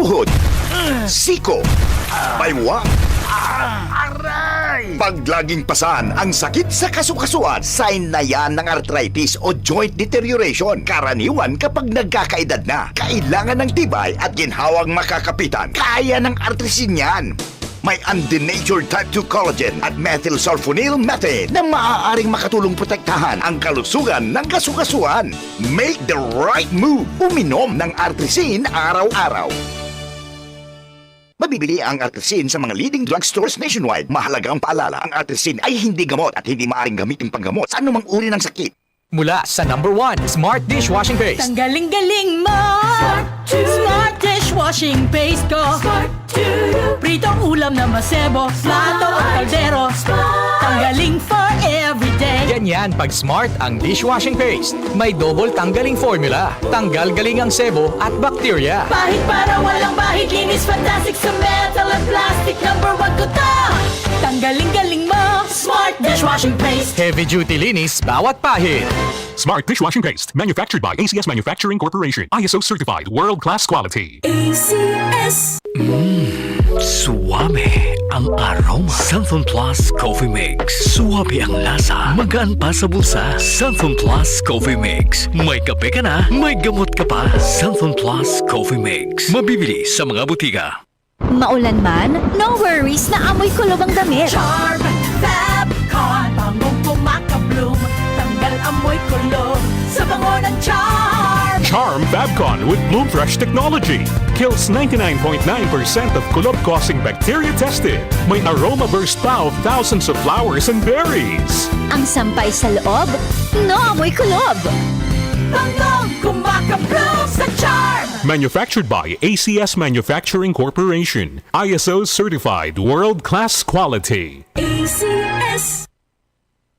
tuhod, siko, baywang, Aray! pag laging pasan ang sakit sa kasukasuan, sign na yan ng arthritis o joint deterioration. Karaniwan kapag nagkakaedad na, kailangan ng tibay at ginhawang makakapitan. Kaya ng artrisin yan. May undenatured type 2 collagen at methylsulfonyl methane na maaaring makatulong protektahan ang kalusugan ng kasukasuan. Make the right move. Uminom ng artrisin araw-araw. Mabibili ang artrisin sa mga leading drugstores nationwide. Mahalagang paalala, ang artrisin ay hindi gamot at hindi maaaring gamitin panggamot sa anumang uri ng sakit. Mula sa #1 Smart Dishwashing Paste. Ang galing-galing mo! Smart dishwashing paste ko! Pritong ulam na masebo, plato at kaldero. Tanggaling for everyday. Ganyan pag Smart ang dishwashing paste. May double tanggaling formula. Tanggal galing ang sebo at bakterya. Pahit para walang bahid, linis fantastic sa metal at plastic. #1 ko to! Tanggaling-galing mo! Smart dishwashing paste. Heavy duty linis bawat pahid. Smart Dishwashing Paste, manufactured by ACS Manufacturing Corporation. ISO certified, world-class quality. ACS. Suwabe ang aroma. Santhon Plus Coffee Mix. Suwabe ang lasa. Magaan pa sa bulsa. Santhon Plus Coffee Mix. May kape ka na, may gamot ka pa. Santhon Plus Coffee Mix. Mabibili sa mga butika. Maulan man, no worries na amoy kulob ang damit. Charm Fabcon, bangong kumaka-bloom. Tanggal amoy kulob sa bango ng Charm. Charm Fabcon with Bloom Fresh technology. Kills 99.9% of kulob-causing bacteria tested. May aroma burst pa of thousands of flowers and berries. Ang sampay sa loob, no amoy kulob. Bangong kumaka-bloom sa Charm. Manufactured by ACS Manufacturing Corporation. ISO certified, world-class quality. ACS.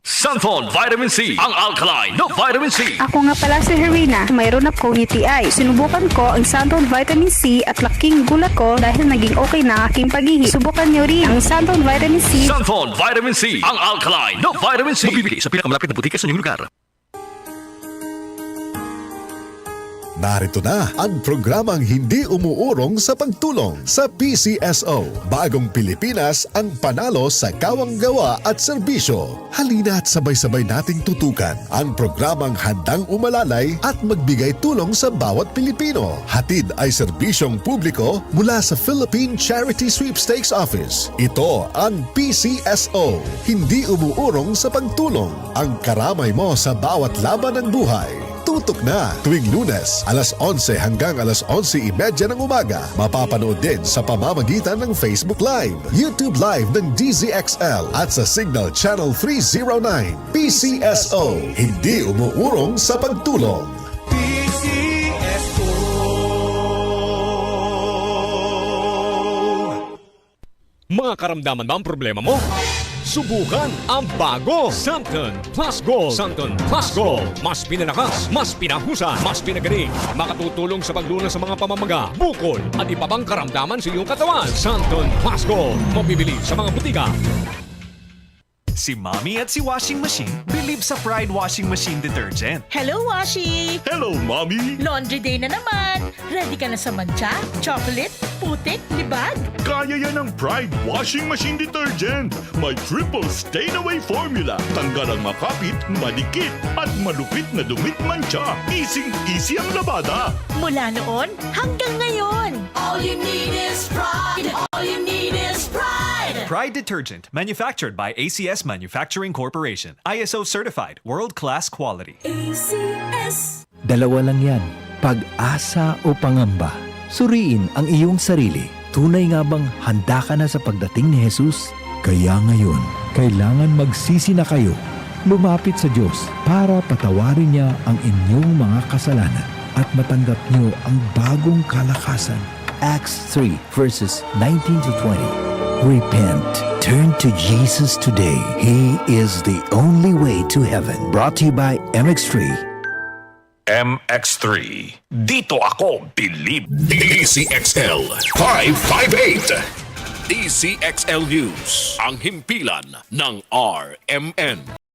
Santhon Vitamin C. Ang alkaline na Vitamin C. Ako nga pala si Herina, mayroon akong UTI. Sinubukan ko ang Santon Vitamin C at laking gulat ko dahil naging okay na aking paghihi. Subukan niyo rin ang Santon Vitamin C. Santhon Vitamin C. Ang alkaline na Vitamin C. Mabibili sa pinakamalapit na butika sa inyong lugar. Narito na ang programang hindi umuurong sa pagtulong sa PCSO. Bagong Pilipinas ang panalo sa kawang-gawa at serbisyo. Halina at sabay-sabay nating tutukan ang programang handang umalalay at magbigay tulong sa bawat Pilipino. Hatid ay serbisyong publiko mula sa Philippine Charity Sweepstakes Office. Ito ang PCSO. Hindi umuurong sa pagtulong. Ang karamay mo sa bawat laban ng buhay. Tutok na tuwing Lunes, alas 11 hanggang alas 11:30 ng umaga. Mapapanood din sa pamamagitan ng Facebook Live, YouTube Live ng DZXL at sa Signal Channel 309. PCSO, hindi umuurong sa pagtulong. Mga karamdaman ba ang problema mo? Subukan ang bago Santon Plus Gold. Santon Plus Gold. Mas pinalakas, mas pinahusan, mas pinagaling. Makatutulong sa paglunas sa mga pamamaga, bukol at iba pang karamdaman sa iyong katawan. Santon Plus Gold. Mabibili sa mga butika. Si Mommy at si Washing Machine believe sa Pride Washing Machine Detergent. Hello, Washi! Hello, Mommy! Laundry day na naman. Ready ka na sa mancha, chocolate, putik, libag? Kaya yan ang Pride Washing Machine Detergent. May triple stain-away formula. Tanggal ang makapit, malikit, at malupit na dumit mancha. Easy ang labada. Mula noon hanggang ngayon. All you need is pride. All you need is pride. Pride Detergent, manufactured by ACS Manufacturing Corporation. ISO certified, world-class quality. ACS. Dalawa lang yan, pag-asa o pangamba. Suriin ang iyong sarili. Tunay nga bang handa ka na sa pagdating ni Jesus? Kaya ngayon, kailangan magsisi na kayo. Lumapit sa Diyos para patawarin niya ang inyong mga kasalanan at matanggap niyo ang bagong kalakasan. Acts 3 verses 19 to 20. Repent. Turn to Jesus today. He is the only way to heaven. Brought to you by MX3. MX3. Dito ako believe. DCXL 558. DCXL News. Ang himpilan ng RMN.